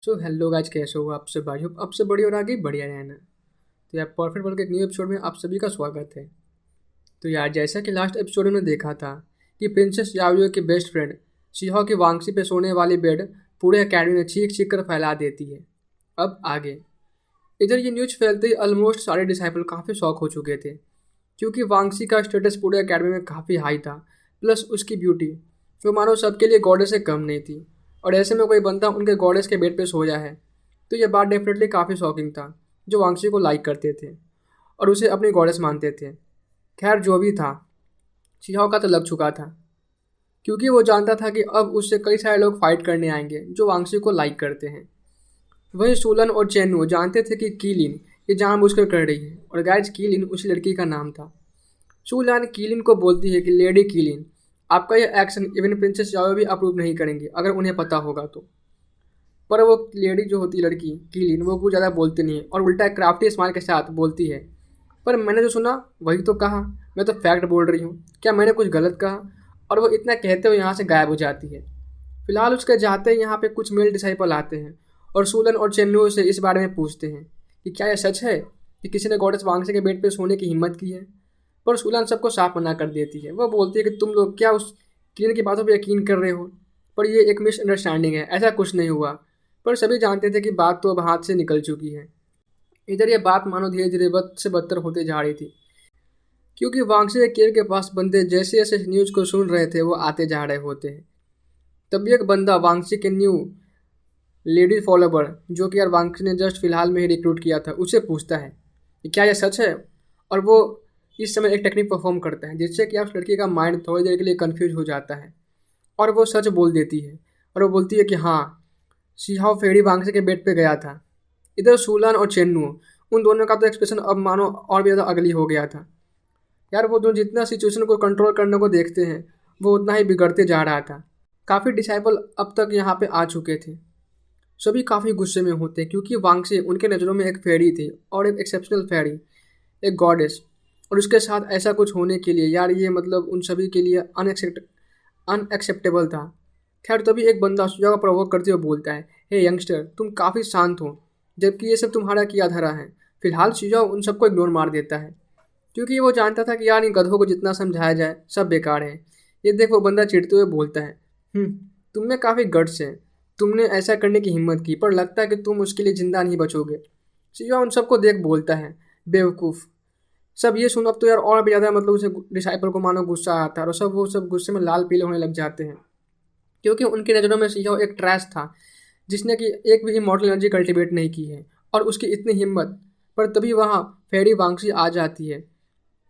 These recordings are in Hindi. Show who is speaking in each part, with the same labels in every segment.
Speaker 1: सो हेलो गाइज, कैसे हो आप सब भाई? होप आप सब बढ़िया और आगे बढ़िया रहना। तो यार परफेक्ट वर्ल्ड के एक न्यू एपिसोड में आप सभी का स्वागत है। तो यार जैसा कि लास्ट एपिसोड में देखा था कि प्रिंसेस याओयो की बेस्ट फ्रेंड शिहो की वांगसी पे सोने वाली बेड पूरे अकेडमी में चीख चीख कर फैला देती है। अब आगे इधर ये न्यूज फैलते ही ऑलमोस्ट सारे डिसाइपल काफ़ी शॉक हो चुके थे, क्योंकि वांगसी का स्टेटस पूरे अकेडमी में काफ़ी हाई था। प्लस उसकी ब्यूटी जो मानो सबके लिए गॉडेस से कम नहीं थी, और ऐसे में कोई बंदा उनके गॉडेस के बेड पे सोया है। तो ये बात डेफिनेटली काफ़ी शॉकिंग था। जो वांगसी को लाइक करते थे और उसे अपनी गॉडेस मानते थे। खैर जो भी था, शिहाओ का तो लग चुका था, क्योंकि वो जानता था कि अब उससे कई सारे लोग फाइट करने आएंगे जो वांगसी को लाइक करते हैं। वहीं सुलन और चेन्नू जानते थे कि कीलिन ये जानबूझकर कर रही है, और गाइज कीलिन उसी लड़की का नाम था। सुलान कीलिन को बोलती है कि लेडी कीलिन, आपका यह एक्शन इवन प्रिंसेस याओ भी अप्रूव नहीं करेंगे अगर उन्हें पता होगा तो। पर वो लेडी जो होती है लड़की कीलिन, वो कुछ ज़्यादा बोलती नहीं है और उल्टा क्राफ्टी स्माइल के साथ बोलती है, पर मैंने जो सुना वही तो कहा, मैं तो फैक्ट बोल रही हूँ, क्या मैंने कुछ गलत कहा? और वो इतना कहते हुए यहाँ से गायब हो जाती है। फिलहाल उसके जाते ही यहाँ पे कुछ मेल डिसाइपल आते हैं और सूलन और चेन्नू से इस बारे में पूछते हैं कि क्या यह सच है कि किसी ने गॉडेस वांगसे के बेड पे सोने की हिम्मत की है। पर सूलन सबको साफ मना कर देती है। वो बोलती है कि तुम लोग क्या उस क्लीन की बातों पर यकीन कर रहे हो, पर ये एक मिसअंडरस्टैंडिंग है, ऐसा कुछ नहीं हुआ। पर सभी जानते थे कि बात तो अब हाथ से निकल चुकी है। इधर ये बात मानो धीरे धीरे बद से बदतर होते जा रही थी, क्योंकि वांगसे केव के पास बंदे जैसे जैसे न्यूज़ को सुन रहे थे वो आते जा रहे होते हैं। तभी एक बंदा वांगसी के न्यू लेडी फॉलोवर, जो कि यार वांगसी ने जस्ट फिलहाल में ही रिक्रूट किया था, उससे पूछता है कि क्या यह सच है। और वो इस समय एक टेक्निक परफॉर्म करता है जिससे कि आप लड़की का माइंड थोड़ी देर के लिए कंफ्यूज हो जाता है, और वो सच बोल देती है। और वो बोलती है कि हाँ, शिहाओ फेरी वांगसे के बेड पे गया था। इधर सूलान और चेन्नू, उन दोनों का तो एक्सप्रेशन अब मानो और भी ज़्यादा अगली हो गया था। यार वो दोनों जितना सिचुएशन को कंट्रोल करने को देखते हैं वो उतना ही बिगड़ते जा रहा था। काफ़ी डिसाइपल अब तक यहाँ पे आ चुके थे। सभी काफ़ी गुस्से में होते हैं, क्योंकि वांगसे उनके नज़रों में एक फेरी थी, और एक एक्सेप्शनल फेरी, एक गॉडेस। और उसके साथ ऐसा कुछ होने के लिए यार ये मतलब उन सभी के लिए अनएक्सेप्टेबल था। खैर तभी एक बंदा सुजा को प्रोवोक करते हुए बोलता है, हे यंगस्टर, तुम काफ़ी शांत हो, जबकि ये सब तुम्हारा किया धरा है। फिलहाल सुजा उन सबको इग्नोर मार देता है, क्योंकि वो जानता था कि यार इन गधों को जितना समझाया जाए सब बेकार है। ये देख वो बंदा चिढ़ते हुए बोलता है, तुम में काफ़ी गट्स हैं, तुमने ऐसा करने की हिम्मत की, पर लगता है कि तुम उसके लिए जिंदा नहीं बचोगे। सुजा उन सबको देख बोलता है, बेवकूफ़। सब ये सुन अब तो यार और भी ज़्यादा मतलब उसे डिसाइपल को मानो गुस्सा आता है, और वो सब गुस्से में लाल पीले होने लग जाते हैं, क्योंकि उनकी नज़रों में शिहो एक ट्रैश था जिसने कि एक भी इमॉर्टल एनर्जी कल्टिवेट नहीं की है, और उसकी इतनी हिम्मत। पर तभी वहाँ फेरी वांगसी आ जाती है।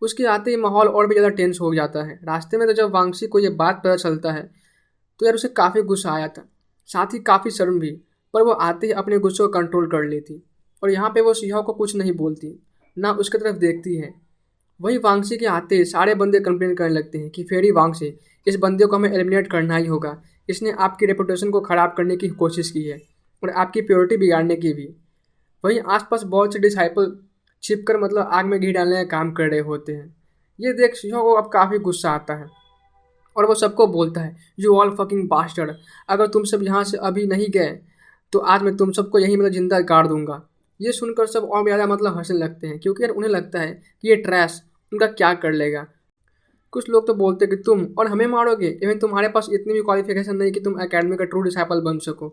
Speaker 1: उसके आते ही माहौल और भी ज़्यादा टेंस हो जाता है। रास्ते में तो जब वांगसी को ये बात पता चलता है तो यार उसे काफ़ी गुस्सा आया था, साथ ही काफ़ी शर्म भी। पर वो आते ही अपने गुस्से को कंट्रोल कर लेती, और यहाँ पे वो शिहो को कुछ नहीं बोलती, ना उसकी तरफ देखती है। वही वांगसी के आते ही सारे बंदे कंप्लेन करने लगते हैं कि फेरी वांगसी, इस बंदे को हमें एलिमिनेट करना ही होगा। इसने आपकी रेपुटेशन को ख़राब करने की कोशिश की है और आपकी प्योरिटी बिगाड़ने की भी। वहीं आसपास बहुत से डिसाइपल छिपकर मतलब आग में घी डालने का काम कर रहे होते हैं। ये देख शिहो को अब काफ़ी गुस्सा आता है, और वो सबको बोलता है, यू ऑल फकिंग बास्टर्ड, अगर तुम सब यहाँ से अभी नहीं गए तो आज मैं तुम सबको यहीं मतलब जिंदा गाड़ दूंगा। ये सुनकर सब और भी ज़्यादा मतलब हंसने लगते हैं, क्योंकि यार उन्हें लगता है कि ये ट्रैश उनका क्या कर लेगा। कुछ लोग तो बोलते हैं कि तुम और हमें मारोगे, इवन तुम्हारे पास इतनी भी क्वालिफिकेशन नहीं कि तुम एकेडमी का ट्रू डिसाइपल बन सको,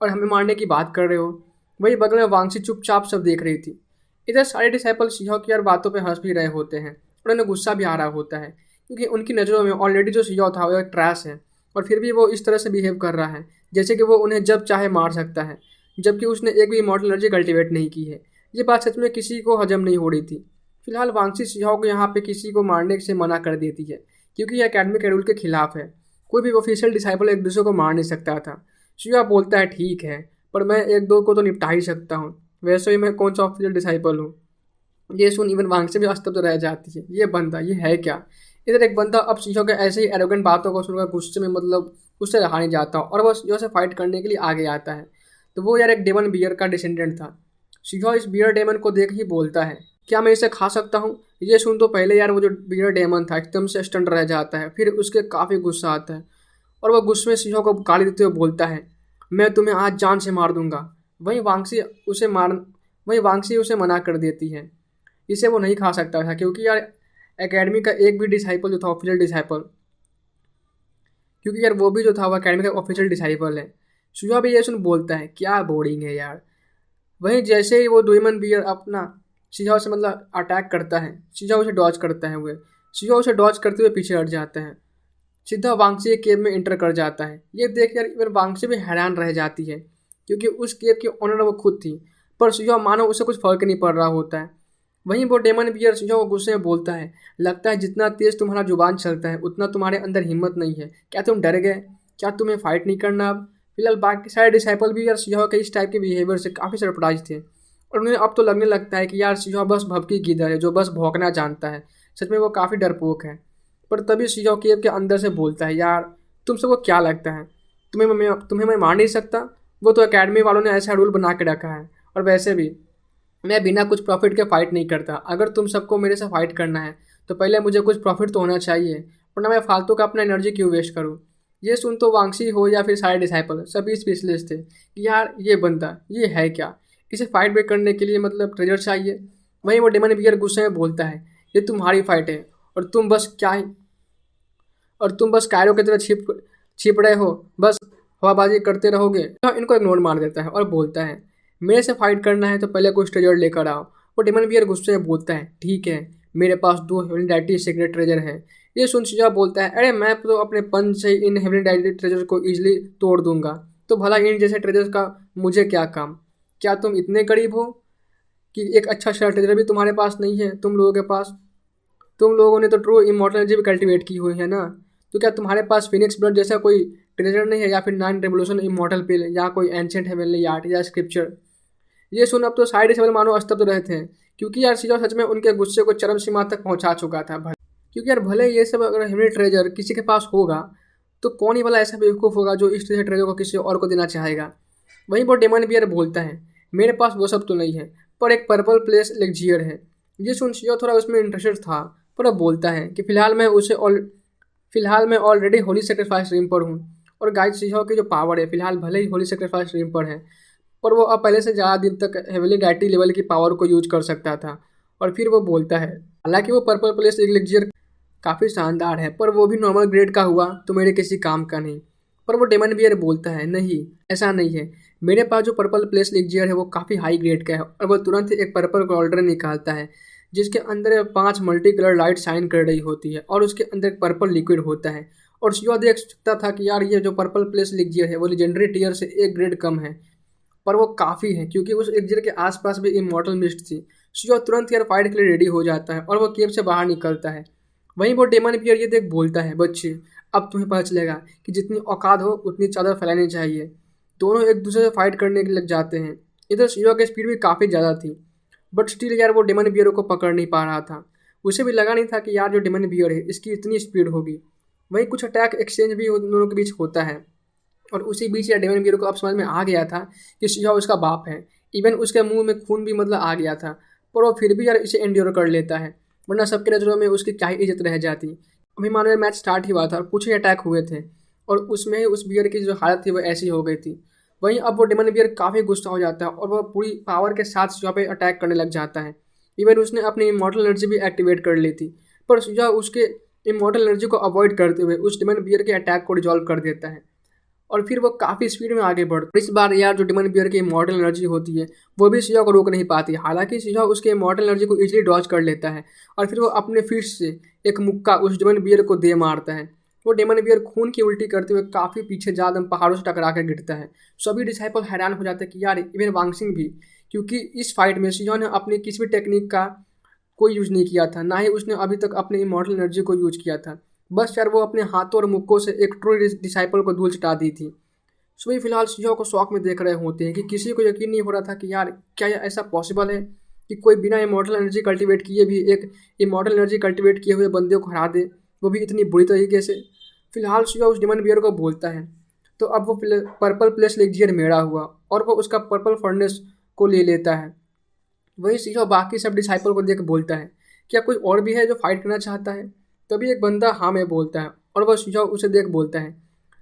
Speaker 1: और हमें मारने की बात कर रहे हो। वही बगल में वांगसी चुपचाप सब देख रही थी। इधर सारे डिसाइपल शिहो की यार बातों पे हंस भी रहे होते हैं, और उन्हें गुस्सा भी आ रहा होता है, क्योंकि उनकी नज़रों में ऑलरेडी जो शिहो था वो एक ट्रैश है, और फिर भी वो इस तरह से बिहेव कर रहा है जैसे कि वो उन्हें जब चाहे मार सकता है, जबकि उसने एक भी इमॉर्टल एनर्जी कल्टिवेट नहीं की है। ये बात सच में किसी को हजम नहीं हो रही थी। फिलहाल वांगसी शिहो को यहाँ पे किसी को मारने से मना कर देती है, क्योंकि यह एकेडमी के रूल के खिलाफ है। कोई भी ऑफिशियल डिसाइपल एक दूसरे को मार नहीं सकता था। शिहो बोलता है, ठीक है, पर मैं एक दो को तो निपटा ही सकता हूँ, वैसे ही मैं कौन सा ऑफिशियल डिसाइपल हूँ। ये सुन इवन वांगसी भी अस्तब्ध रह जाती है, ये बंदा ये है क्या। इधर एक बंदा अब शिहो के ऐसे ही एरोगेंट बातों को सुनकर गुस्से में मतलब उससे रहा नहीं जाता, और वो शिहो से फाइट करने के लिए आगे आता है। तो वो यार एक डेमन बियर का डिसेंडेंट था। शिहो इस बियर डेमन को देख ही बोलता है, क्या मैं इसे खा सकता हूँ? ये सुन तो पहले यार वो जो बियर डेमन था एकदम से स्टंट रह जाता है, फिर उसके काफ़ी गुस्सा आता है, और वह गुस्से में शिहो को गाली देते हुए बोलता है, मैं तुम्हें आज जान से मार दूंगा। वहीं वांगसी उसे मार वहीं वांगसी उसे मना कर देती है। इसे वो नहीं खा सकता था क्योंकि यार एकेडमी का एक भी डिसाइपल जो था ऑफिशियल डिसाइपल, क्योंकि यार वो भी जो था वो एकेडमी का ऑफिशियल डिसाइपल है। सुजा भी ये सुन बोलता है क्या बोरिंग है यार। वहीं जैसे ही वो डोरेमन बियर अपना शिजाओ से मतलब अटैक करता है, शिजाओ उसे डॉज करता है, हुए शिजाओ उसे डॉज करते हुए पीछे हट जाता है, सीधा वांगसी के केव में एंटर कर जाता है। ये देख यार इवन वांगसी भी हैरान रह जाती है क्योंकि उस केव की ओनर वो खुद थी, पर शिजाओ मानो उसे कुछ फर्क नहीं पड़ रहा होता है। वहीं वो डेमन बियर शिजाओ को गुस्से में बोलता है, लगता है जितना तेज तुम्हारा जुबान चलता है उतना तुम्हारे अंदर हिम्मत नहीं है, क्या तुम डर गए, क्या तुम्हें फाइट नहीं करना अब। फिलहाल बाकी सारे डिसाइपल भी यार शिजाओ के इस टाइप के बिहेवियर से काफ़ी सरप्राइज थे और उन्हें अब तो लगने लगता है कि यार शिजाओ बस भभकी गीदड़ है जो बस भौंकना जानता है। सच में वो काफ़ी डरपोक है। पर तभी शिजाओ केव के अंदर से बोलता है, यार तुम सबको क्या लगता है, तुम्हें मैं मार नहीं सकता। वो तो एकेडमी वालों ने ऐसा रूल बना के रखा है, और वैसे भी मैं बिना कुछ प्रॉफिट के फाइट नहीं करता। अगर तुम सबको मेरे से फाइट करना है तो पहले मुझे कुछ प्रॉफिट तो होना चाहिए, वरना मैं फालतू का अपना एनर्जी क्यों वेस्ट करूँ। ये सुन तो वांगसी हो या फिर सारे डिसाइपल सभी स्पेशलिस्ट थे कि यार ये बंदा ये है क्या, इसे फाइट ब्रेक करने के लिए मतलब ट्रेजर चाहिए। वहीं वो डेमन बियर गुस्से में बोलता है, ये तुम्हारी फाइट है और तुम बस कायरो की तरह छिप रहे हो, बस हवाबाजी करते रहोगे। तो इनको इग्नोर मार देता है और बोलता है, मेरे से फाइट करना है तो पहले कुछ ट्रेजर लेकर आओ। वो डेमन बियर गुस्से में बोलता है, ठीक है मेरे पास 2 हेवनली डायटी सीक्रेट ट्रेजर है। ये सुन शिजा बोलता है, अरे मैं तो अपने पंच से इन हेवनली डायटी ट्रेजर को ईजिली तोड़ दूंगा, तो भला इन जैसे ट्रेजर का मुझे क्या काम। क्या तुम इतने गरीब हो कि एक अच्छा शेयर ट्रेजर भी तुम्हारे पास नहीं है। तुम लोगों के पास तुम लोगों ने तो ट्रू इमॉर्टल एनर्जी भी कल्टीवेट की हुई है ना, तो क्या तुम्हारे पास फिनिक्स ब्लड जैसा कोई ट्रेजर नहीं है, या फिर 9 रेवोल्यूशन इमॉर्टल पिल, या कोई एंशिएंट हेवनली आर्ट या स्क्रिप्चर। ये सुन अब तो साइड सेवल मानो स्तब्ध रहे थे क्योंकि यार सीजो सच में उनके गुस्से को चरम सीमा तक पहुंचा चुका था। क्योंकि यार भले ये सब अगर हेवनली ट्रेजर किसी के पास होगा तो कौन ही भला ऐसा बेवकूफ़ होगा जो इस ट्रेजर को किसी और को देना चाहेगा। वहीं वो डेमन बियर बोलता है, मेरे पास वो सब तो नहीं है, पर एक पर्पल प्लेस एलेक्जियर है। ये सुन शियो थोड़ा उसमें इंटरेस्टेड था, पर वो बोलता है कि फिलहाल मैं ऑलरेडी होली सेक्रीफाइस ड्रीम पर हूँ, और गाइड शियो की जो पावर है फिलहाल भले ही होली सेक्रीफाइस ड्रीम पर है, पर वो अब पहले से ज़्यादा दिन तक हेवनली डायटी लेवल की पावर को यूज कर सकता था। और फिर वो बोलता है, हालांकि वो पर्पल प्लेस एलेक्जियर काफ़ी शानदार है, पर वो भी नॉर्मल ग्रेड का हुआ तो मेरे किसी काम का नहीं। पर वो डेमन बियर बोलता है, नहीं ऐसा नहीं है, मेरे पास जो पर्पल प्लेस एलेक्जियर है वो काफ़ी हाई ग्रेड का है। और वो तुरंत एक पर्पल कॉल्ड्रन निकालता है जिसके अंदर 5 मल्टी कलर लाइट शाइन कर रही होती है और उसके अंदर एक पर्पल लिक्विड होता है। और शिवा देख सकता था कि यार ये जो पर्पल प्लेस एलेक्जियर है वो लेजेंडरी टीयर से एक ग्रेड कम है, पर वो काफ़ी है क्योंकि उस एलेक्जियर के आसपास भी इमॉर्टल मिस्ट थी। शिवा तुरंत यार फाइट के लिए रेडी हो जाता है और वो केव से बाहर निकलता है। वहीं वो डेमन बियर ये देख बोलता है, बच्चे अब तुम्हें पता चलेगा कि जितनी औकात हो उतनी चादर फैलानी चाहिए। दोनों एक दूसरे से फाइट करने के लग जाते हैं। इधर शिवा की स्पीड भी काफ़ी ज़्यादा थी, बट स्टिल यार वो डेमन बियर को पकड़ नहीं पा रहा था। उसे भी लगा नहीं था कि यार जो डेमन बियर है इसकी इतनी स्पीड होगी। वहीं कुछ अटैक एक्सचेंज भी उन दोनों के बीच होता है, और उसी बीच यार डेमन बियर को अब समझ में आ गया था कि शिवा उसका बाप है। इवन उसके मुंह में खून भी मतलब आ गया था, पर वो फिर भी यार इसे एंड्योर कर लेता है, वरना सबके नज़रों में उसकी क्या ही इज्जत रह जाती। अभी मानो मैच स्टार्ट ही हुआ था और कुछ ही अटैक हुए थे और उसमें ही उस बियर की जो हालत थी वो ऐसी हो गई थी। वहीं अब वो डेमन बियर काफ़ी गुस्सा हो जाता है और वह पूरी पावर के साथ शिवा पे अटैक करने लग जाता है। इवन उसने अपनी इमॉर्टल एनर्जी भी एक्टिवेट कर ली थी, पर शिवा उसके इमॉर्टल एनर्जी को अवॉइड करते हुए उस डेमन बियर के अटैक को रिजॉल्व कर देता है और फिर वो काफ़ी स्पीड में आगे बढ़ता है। इस बार यार जो डेमन बियर की इमॉर्टल एनर्जी होती है वो भी शिजा को रोक नहीं पाती। हालांकि शिजा उसके इमॉर्टल एनर्जी को इजीली डॉज कर लेता है और फिर वो अपने फिस्ट से एक मुक्का उस डेमन बियर को दे मारता है। वो डेमन बियर खून की उल्टी करते हुए काफ़ी पीछे जादम पहाड़ों से टकरा कर गिरता है। सभी डिसाइपल हैरान हो जाते हैं कि यार इवन वांगसिंग भी, क्योंकि इस फाइट में शिजा ने अपनी किसी भी टेक्निक का कोई यूज़ नहीं किया था, ना ही उसने अभी तक अपनी इमॉर्टल एनर्जी को यूज किया था। बस यार वो अपने हाथों और मुक्कों से एक ट्रू डिसाइपल को धूल चटा दी थी। सभी फिलहाल शिजा को शौक में देख रहे होते हैं कि किसी को यकीन नहीं हो रहा था कि यार क्या यह ऐसा पॉसिबल है कि कोई बिना इमॉर्टल एनर्जी कल्टीवेट किए भी एक इमॉर्टल एनर्जी कल्टीवेट किए हुए बंदे को हरा दे, वो भी इतनी बुरी तरीके से। फिलहाल शिजा उस डेमन बियर को बोलता है, तो अब वो पर्पल प्लेस लेक्जियर मेरा हुआ और वो उसका पर्पल फर्नेस को ले लेता है। वही शिजा बाकी सब डिसाइपल को देख बोलता है, क्या कोई और भी है जो फाइट करना चाहता है। तभी एक बंदा हाँ में बोलता है और वह शिजा उसे देख बोलता है,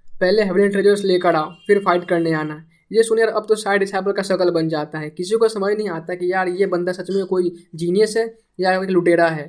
Speaker 1: पहले हेवनली ट्रेजर्स लेकर आओ फिर फाइट करने आना। ये सुन यार अब तो साइड डिसाइपल का शक्ल बन जाता है। किसी को समझ नहीं आता कि यार ये बंदा सच में कोई जीनियस है या एक लुटेरा है।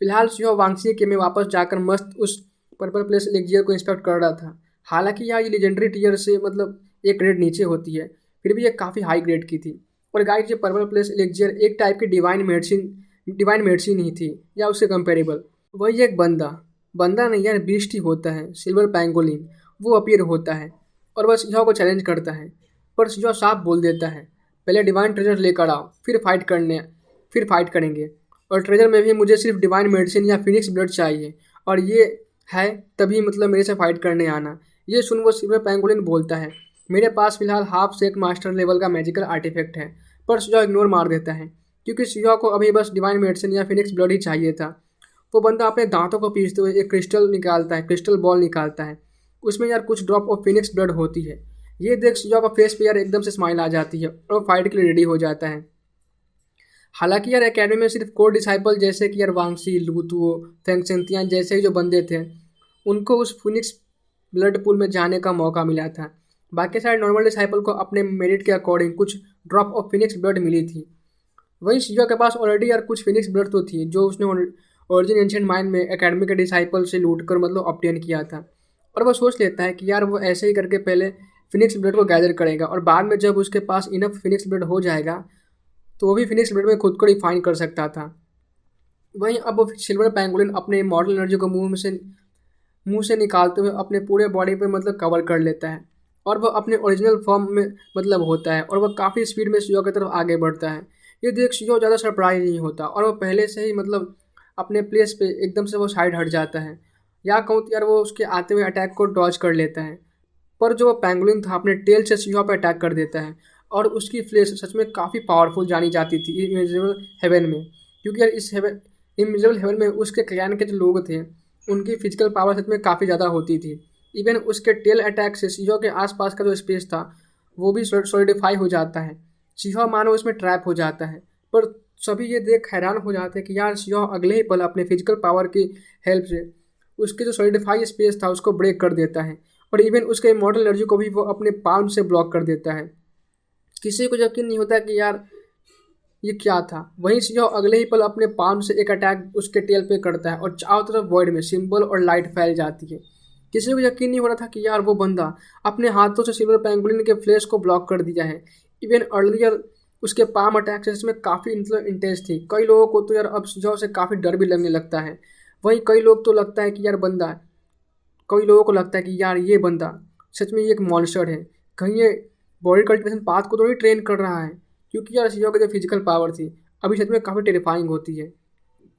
Speaker 1: फिलहाल शिहो वांगसी के में वापस जाकर मस्त उस पर्पल प्लेस एलिक्सियर को इंस्पेक्ट कर रहा था। हालांकि यार ये लेजेंडरी टीयर से मतलब एक ग्रेड नीचे होती है, फिर भी ये काफ़ी हाई ग्रेड की थी। और गाइस ये पर्पल प्लेस एलिक्सियर एक टाइप की डिवाइन मेडिसिन ही थी या उससे कंपेरेबल। वही एक बंदा नहीं यार बीस्ट ही होता है, सिल्वर पैंगोलिन। वो अपीयर होता है और बस शिहो को चैलेंज करता है, पर शिहो साफ बोल देता है पहले डिवाइन ट्रेजर लेकर आओ फिर फाइट करेंगे। और ट्रेजर में भी मुझे सिर्फ डिवाइन मेडिसिन या फिनिक्स ब्लड चाहिए, और ये है तभी मतलब मेरे से फाइट करने आना। ये सुन वो सिल्वर पैंगोलिन बोलता है मेरे पास फिलहाल हाफ सेक मास्टर लेवल का मैजिकल आर्टिफैक्ट है, पर शिहो इग्नोर मार देता है क्योंकि शिहो को अभी बस डिवाइन मेडिसिन या फिनिक्स ब्लड ही चाहिए था। वो बंदा अपने दांतों को पीसते हुए एक क्रिस्टल बॉल निकालता है। उसमें यार कुछ ड्रॉप ऑफ फिनिक्स ब्लड होती है। ये देख शिहो का फेस पे यार एकदम से स्माइल आ जाती है और फाइट के लिए रेडी हो जाता है। हालांकि यार एकेडमी में सिर्फ कोर डिसाइपल जैसे कि यार वांगसी, लूतुओ, फेंगसेंतियान जैसे ही जो बंदे थे उनको उस फिनिक्स ब्लड पूल में जाने का मौका मिला था। बाकी सारे नॉर्मल डिसाइपल को अपने मेरिट के अकॉर्डिंग कुछ ड्रॉप ऑफ फिनिक्स ब्लड मिली थी। वहीं शिहो के पास ऑलरेडी यार कुछ फिनिक्स ब्लड तो थी जो उसने ओरिजिन एंशिएंट माइंड में एकेडमी के डिसाइपल से लूट कर मतलब ऑब्टेन किया था। और वो सोच लेता है कि यार वो ऐसे ही करके पहले फिनिक्स ब्लड को गैदर करेगा और बाद में जब उसके पास इनफ फिनिक्स ब्लड हो जाएगा तो वो भी फिनिक्स ब्लड में खुद को रिफाइन कर सकता था। वहीं अब वो सिल्वर पैंगोलिन अपने मॉडल एनर्जी को मुंह से निकालते हुए अपने पूरे बॉडी पे मतलब कवर कर लेता है और वह अपने ओरिजिनल फॉर्म में मतलब होता है और वह काफ़ी स्पीड में शिहो की तरफ आगे बढ़ता है। ये देख शिहो ज़्यादा सरप्राइज नहीं होता और वह पहले से ही मतलब अपने प्लेस पे एकदम से वो साइड हट जाता है, या कहूँ तो यार वो उसके आते हुए अटैक को डॉज कर लेता है। पर जो पैंगोलिन था अपने टेल से शिहो पर अटैक कर देता है और उसकी फ्लेश सच में काफ़ी पावरफुल जानी जाती थी इनविजिबल हेवन में, क्योंकि यार इस इनविजिबल हेवन में उसके क्लैन के जो लोग थे उनकी फिजिकल पावर सच में काफ़ी ज़्यादा होती थी। इवन उसके टेल अटैक से शिहो के आसपास का जो स्पेस था वो भी सॉलिडिफाई हो जाता है। शिहो मानो उसमें ट्रैप हो जाता है, पर सभी ये देख हैरान हो जाते हैं कि यार शिहो अगले ही पल अपने फिजिकल पावर की हेल्प से उसके जो सॉलिडिफाई स्पेस था उसको ब्रेक कर देता है और इवन उसके इमॉर्टल एनर्जी को भी वो अपने पाल्म से ब्लॉक कर देता है। किसी को यकीन नहीं होता कि यार ये क्या था। वहीं शिहो अगले ही पल अपने पाल्म से एक अटैक उसके टेल पे करता है और चारों तरफ वॉइड में सिंबल और लाइट फैल जाती है। किसी को यकीन नहीं हो रहा था कि यार वो बंदा अपने हाथों से सिल्वर पैंगोलिन के फ्लैश को ब्लॉक कर दिया है। इवन अर्लियर उसके पाम अटैक से इसमें काफ़ी मतलब इंटेंस थी। कई लोगों को तो यार अब शिहो से काफ़ी डर भी लगने लगता है। वहीं कई लोग तो लगता है कि यार कई लोगों को लगता है कि यार ये बंदा सच में ये एक मॉन्स्टर है, कहीं ये बॉडी कल्टिवेशन पाथ को तो नहीं ट्रेन कर रहा है, क्योंकि यार शिहो की जो फिजिकल पावर थी अभी सच में काफ़ी टेरिफाइंग होती है।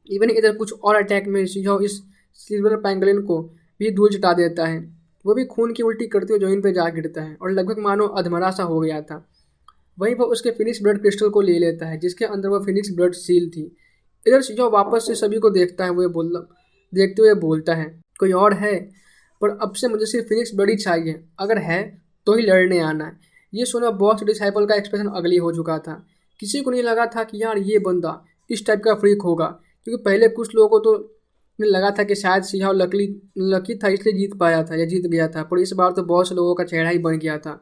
Speaker 1: इवन इधर कुछ और अटैक में शिहो इस सिल्वर पैंगोलिन को भी धूल चटा देता है। वो भी खून की उल्टी करते हुए जमीन पर जा गिरता है और लगभग मानो अधमरा सा हो गया था। वहीं वो उसके फिनिक्स ब्लड क्रिस्टल को ले लेता है जिसके अंदर वो फिनिक्स ब्लड सील थी। इधर शिहो वापस से सभी को देखते हुए बोलता है कोई और है, पर अब से मुझे सिर्फ फिनिक्स ब्लड ही चाहिए, अगर है तो ही लड़ने आना है। ये सुना बॉस डिसाइपल का एक्सप्रेशन अगली हो चुका था। किसी को नहीं लगा था कि यार ये बंदा इस टाइप का फ्रीक होगा, क्योंकि पहले कुछ लोगों को तो लगा था कि शायद शिहो लकी था इसलिए जीत पाया था या जीत गया था, पर इस बार तो बहुत से लोगों का चेहरा ही बन गया था।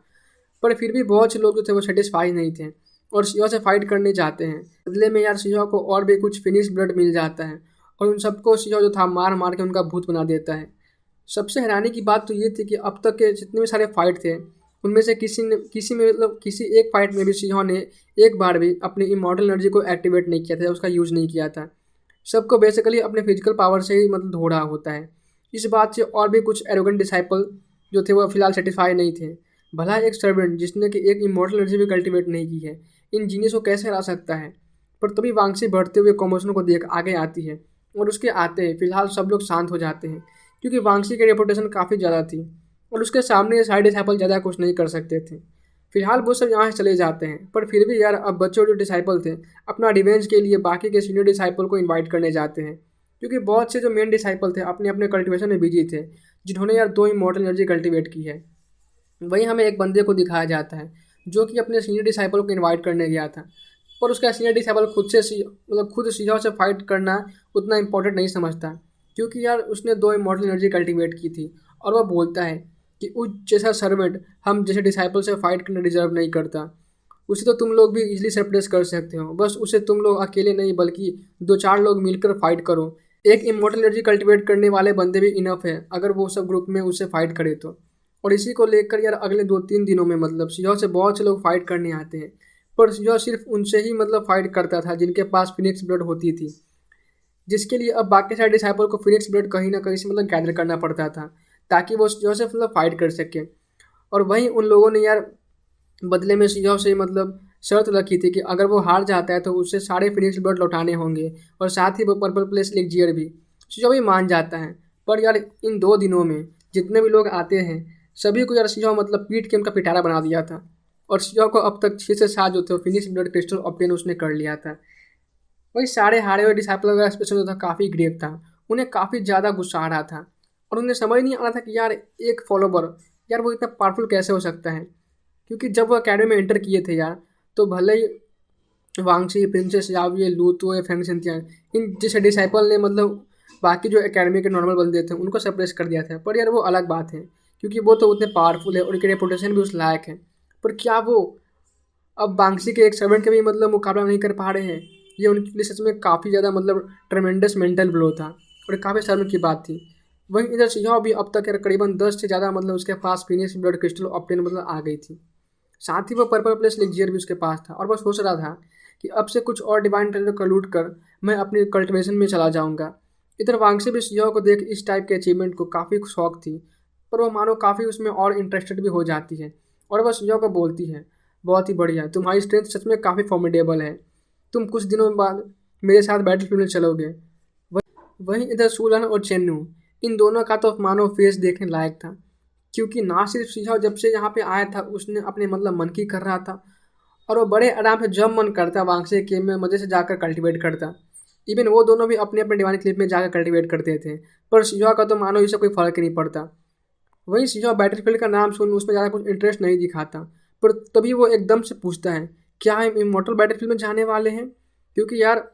Speaker 1: पर फिर भी बहुत से लोग जो थे वो सेटिस्फाई नहीं थे और शिहो से फाइट करने जाते हैं। बदले में यार शिहो को और भी कुछ फिनिक्स ब्लड मिल जाता है और उन सबको शिहो जो था मार मार के उनका भूत बना देता है। सबसे हैरानी की बात तो ये थी कि अब तक के जितने भी सारे फाइट थे उनमें से किसी एक फाइट में भी शिहो ने एक बार भी अपनी इमॉर्टल एनर्जी को एक्टिवेट नहीं किया था, उसका यूज़ नहीं किया था। सबको बेसिकली अपने फिजिकल पावर से ही मतलब धोड़ा होता है। इस बात से और भी कुछ एरोगेंट डिसाइपल जो थे वो फिलहाल सेटिस्फाई नहीं थे। भला एक सर्वेंट जिसने कि एक इमॉर्टल एनर्जी भी कल्टिवेट नहीं की है इन जीनियस को कैसे हरा सकता है। पर तभी वांगसी बढ़ते हुए कॉमोशन को देख आगे आती है और उसके आते ही फिलहाल सब लोग शांत हो जाते हैं, क्योंकि वांगसी की रेपुटेशन काफ़ी ज़्यादा थी और उसके सामने सारे डिसाइपल ज़्यादा कुछ नहीं कर सकते थे। फिलहाल वो सब यहाँ से चले जाते हैं, पर फिर भी यार अब बच्चे जो डिसाइपल थे अपना रिवेंज के लिए बाकी के सीनियर डिसाइपल को इनवाइट करने जाते हैं, क्योंकि बहुत से जो मेन डिसाइपल थे अपने अपने कल्टिवेशन में बिजी थे जिन्होंने यार 2 इमॉर्टल एनर्जी कल्टिवेट की है। वहीं हमें एक बंदे को दिखाया जाता है जो कि अपने सीनियर डिसाइपल को इनवाइट करने गया था, पर उसका सीनियर डिसाइपल खुद शिहो से फाइट करना उतना इंपॉर्टेंट नहीं समझता, क्योंकि यार उसने 2 इमॉर्टल एनर्जी कल्टिवेट की थी और वह बोलता है कि उस जैसा सर्वेंट हम जैसे डिसाइपल से फाइट करना डिजर्व नहीं करता। उसे तो तुम लोग भी इजीली सरप्रेस कर सकते हो, बस उसे तुम लोग अकेले नहीं बल्कि 2-4 लोग मिलकर फाइट करो। एक इमोर्टल एनर्जी कल्टिवेट करने वाले बंदे भी इनफ है अगर वो सब ग्रुप में उसे फाइट करे तो। और इसी को लेकर यार अगले 2-3 दिनों में मतलब सीजॉ से बहुत से लोग फाइट करने आते हैं, पर सीजॉ सिर्फ उनसे ही मतलब फाइट करता था जिनके पास फिनिक्स ब्लड होती थी, जिसके लिए अब बाकी सारे डिसाइपल को फिनिक्स ब्लड कहीं ना कहीं से मतलब गैदर करना पड़ता था ताकि वो सीजॉ से मतलब फाइट कर सके। और वहीं उन लोगों ने यार बदले में सीजॉ से मतलब शर्त रखी थी कि अगर वो हार जाता है तो उसे सारे फिनिक्स ब्लड लौटाने होंगे और साथ ही वो पर्पल प्लेस लेक्जियर भी। सीजॉ भी मान जाता है, पर यार इन 2 दिनों में जितने भी लोग आते हैं सभी को यार सीजॉ मतलब पीट के उनका पिटारा बना दिया था। और सीजॉ को अब तक 6 से 7 जो थे फिनिक्स ब्लड क्रिस्टल ऑब्टेन उसने कर लिया था। वही सारे हारे हुए डिसाइपल का एक्सप्रेशन जो था काफ़ी ग्रेव था, उन्हें काफ़ी ज़्यादा गुस्सा आ रहा था और उन्हें समझ नहीं आ रहा था कि यार एक फॉलोवर यार वो इतना पावरफुल कैसे हो सकता है। क्योंकि जब वो अकेडमी में एंटर किए थे यार तो भले ही वांगची, प्रिंसेस याविये, लूतो, फेंग शिनटियान इन जैसे डिसाइपल ने मतलब बाकी जो एकेडमी के नॉर्मल बंदे थे उनको सप्रेस कर दिया था, पर यार वो अलग बात है क्योंकि वो तो उतने पावरफुल है और उनकी रेपुटेशन भी उस लायक है। पर क्या वो अब बांग्सी के एक सर्वेंट के भी मतलब मुकाबला नहीं कर पा रहे हैं? ये उनके लिए सच में काफ़ी ज़्यादा मतलब ट्रेमेंडस मेंटल ब्लो था और काफ़ी शर्म की बात थी। वहीं इधर सीजॉ भी अब तक यार करीबन 10 से ज़्यादा मतलब उसके पास फिनिक्स ब्लड क्रिस्टल ऑब्टेन मतलब आ गई थी। साथ ही वो पर्पल प्लेस लेक्जियर भी उसके पास था और बस सोच रहा था कि अब से कुछ और डिवाइन टैलेंट को लूट कर मैं अपनी कल्टिवेशन में चला जाऊंगा। इधर वांगसी भी सीजॉ को देख इस टाइप के अचीवमेंट को काफ़ी शौक थी, पर वो मानो काफ़ी उसमें और इंटरेस्टेड भी हो जाती है और वह सीजॉ को बोलती है, बहुत ही बढ़िया, तुम्हारी स्ट्रेंथ सच में काफ़ी फॉर्मिडेबल है, तुम कुछ दिनों बाद मेरे साथ बैटलफील्ड में चलोगे। वहीं इधर सुलन और चेन्नू इन दोनों का तो मानो फेस देखने लायक था, क्योंकि ना सिर्फ सीजॉ जब से यहाँ पे आया था उसने अपने मतलब मन की कर रहा था और वो बड़े आराम से जब मन करता वांगसे के में मज़े से जाकर कल्टीवेट करता। इवन वो दोनों भी अपने अपने डिवाइन क्लिप में जाकर कल्टीवेट करते थे, पर सीजॉ का तो मानो इससे कोई फ़र्क ही नहीं पड़ता। वहीं सीजॉ बैटलफील्ड का नाम सुन उसमें ज़्यादा कुछ इंटरेस्ट नहीं दिखाता, पर तभी वो एकदम से पूछता है, क्या हम इमॉर्टल बैटलफील्ड में जाने वाले हैं? क्योंकि यार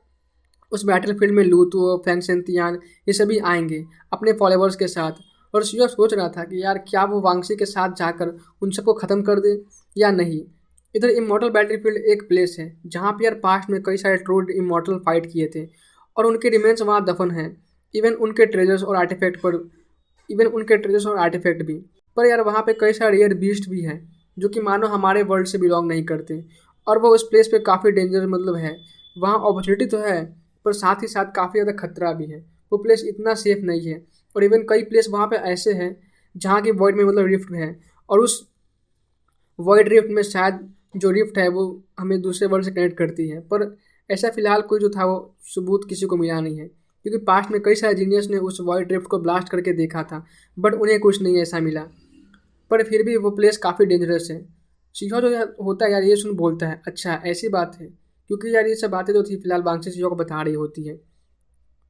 Speaker 1: उस बैटलफील्ड में लूतो, फेंग शिनटियान ये सभी आएंगे अपने फॉलोवर्स के साथ। और सीजॉ सोच रहा था कि यार क्या वो वांगसी के साथ जाकर उन सबको ख़त्म कर दे या नहीं। इधर इमॉर्टल बैटलफील्ड एक प्लेस है जहाँ पे यार पास्ट में कई सारे ट्रू इमॉर्टल फाइट किए थे और उनके रिमेन्स वहाँ दफन हैं। इवन उनके ट्रेजर्स और आर्टिफैक्ट भी। पर यार वहाँ पे कई सारे रेयर बीस्ट भी हैं जो कि मानो हमारे वर्ल्ड से बिलोंग नहीं करते और वो उस प्लेस पे काफ़ी डेंजर मतलब है। वहाँ अपॉर्चुनिटी तो है पर साथ ही साथ काफ़ी ज़्यादा खतरा भी है, वो प्लेस इतना सेफ नहीं है। और इवन कई प्लेस वहाँ पे ऐसे हैं जहाँ की वॉइड में मतलब रिफ्ट है और उस वॉइड रिफ्ट में शायद जो रिफ्ट है वो हमें दूसरे वर्ल्ड से कनेक्ट करती है, पर ऐसा फिलहाल कोई जो था वो सबूत किसी को मिला नहीं है, क्योंकि पास्ट में कई सारे जीनियस ने उस वॉइड रिफ्ट को ब्लास्ट करके देखा था बट उन्हें कुछ नहीं ऐसा मिला। पर फिर भी वो प्लेस काफ़ी डेंजरस है। सीजॉ जो होता है यार ये सुन बोलता है, अच्छा ऐसी बात है, क्योंकि यार ये सब बातें जो थी फिलहाल बांग्सी सीजॉ को बता रही होती है।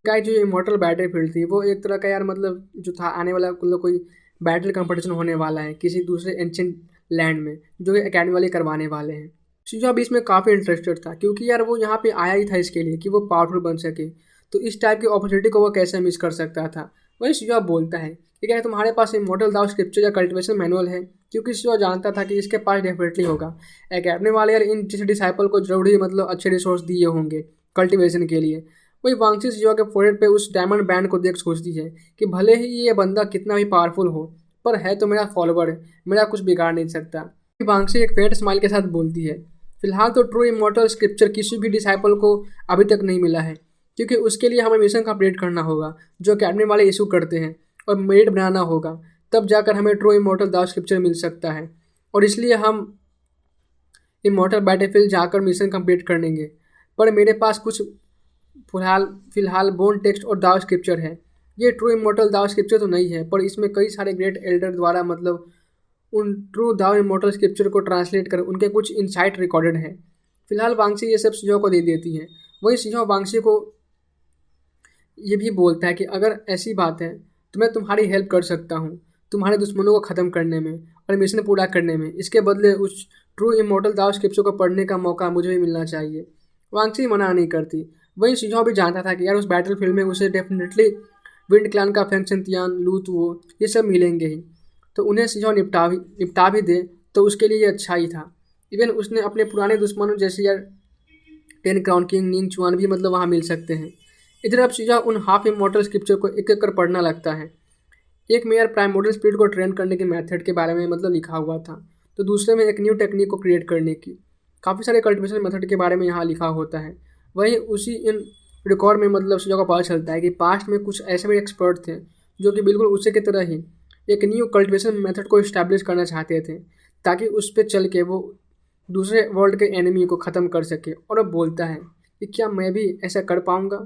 Speaker 1: गाइस जो इमॉर्टल बैटलफील्ड थी वो एक तरह का यार मतलब जो था आने वाला मतलब कोई बैटल कंपटीशन होने वाला है किसी दूसरे एंशिएंट लैंड में जो कि एकेडमी वाले करवाने वाले हैं। सीजॉ भी इसमें काफ़ी इंटरेस्टेड था क्योंकि यार वो यहाँ पे आया ही था इसके लिए कि वो पावरफुल बन सके, तो इस टाइप की अपॉर्चुनिटी को वो कैसे मिस कर सकता था। वही सीजॉ बोलता है कि क्या तुम्हारे पास इमॉर्टल दाव स्क्रिप्चर या कल्टिवेशन मैनुअल है, क्योंकि सीजॉ जानता था कि इसके पास डेफिनेटली होगा। एकेडमी वाले यार इन जैसे डिसाइपल को जरूरी मतलब अच्छे रिसोर्स दिए होंगे कल्टिवेशन के लिए। वही वांगची सीजॉ के फोरहेड पे उस डायमंड बैंड को देख सोचती है कि भले ही ये बंदा कितना भी पावरफुल हो पर है तो मेरा फॉलोवर है, मेरा कुछ बिगाड़ नहीं सकता। वांगची एक फेंट स्माइल के साथ बोलती है, फिलहाल तो ट्रू इमॉर्टल स्क्रिप्चर किसी भी डिसाइपल को अभी तक नहीं मिला है, क्योंकि उसके लिए हमें मिशन कंप्लीट करना होगा जो अकेडमी वाले इशू करते हैं और मेरिट बनाना होगा, तब जाकर हमें ट्रू इमॉर्टल दाव स्क्रिप्चर मिल सकता है। और इसलिए हम इमॉर्टल बैटलफील्ड जाकर मिशन कंप्लीट करेंगे। पर मेरे पास कुछ फिलहाल बोन टेक्स्ट और दाव स्क्रिप्चर है। ये ट्रू इमॉर्टल दाव स्क्रिप्चर तो नहीं है, पर इसमें कई सारे ग्रेट एल्डर द्वारा मतलब उन ट्रू दाव इमॉर्टल स्क्रिप्चर को ट्रांसलेट कर उनके कुछ इंसाइट रिकॉर्डेड है। फिलहाल वांगची ये सब सीजॉ को दे देती है। वही सीजॉ वांगची को ये भी बोलता है कि अगर ऐसी बात है तो मैं तुम्हारी हेल्प कर सकता हूँ तुम्हारे दुश्मनों को ख़त्म करने में और मिशन पूरा करने में। इसके बदले उस ट्रू इमॉर्टल दाव स्क्रिप्चर को पढ़ने का मौका मुझे भी मिलना चाहिए। वांगची मना नहीं करती। वहीं सीजॉ भी जानता था कि यार उस बैटलफील्ड में उसे डेफिनेटली विंड क्लैन का फेंग शिनटियान, लूतो ये सब मिलेंगे ही, तो उन्हें सीजो निपटा भी दे तो उसके लिए ये अच्छा ही था। इवन उसने अपने पुराने दुश्मनों जैसे यार 10 क्राउन किंग निंग चुआन भी मतलब वहाँ मिल सकते हैं। इधर अब सीजो उन हाफ इमॉर्टल स्क्रिप्चर को एक एक कर पढ़ना लगता है। एक में यार प्राइमोर्डियल स्पिरिट को ट्रेन करने के मेथड के बारे में मतलब लिखा हुआ था, तो दूसरे में एक न्यू टेक्निक को क्रिएट करने की काफ़ी सारे कल्टिवेशन मेथड के बारे में यहाँ लिखा होता है। वहीं उसी इन रिकॉर्ड में मतलब सीजो का पता चलता है कि पास्ट में कुछ ऐसे भी एक्सपर्ट थे जो कि बिल्कुल उसी की तरह ही एक न्यू कल्टिवेशन मेथड को इस्टेब्लिश करना चाहते थे, ताकि उस पर चल के वो दूसरे वर्ल्ड के एनिमी को ख़त्म कर सके। और अब बोलता है कि क्या मैं भी ऐसा कर पाऊँगा।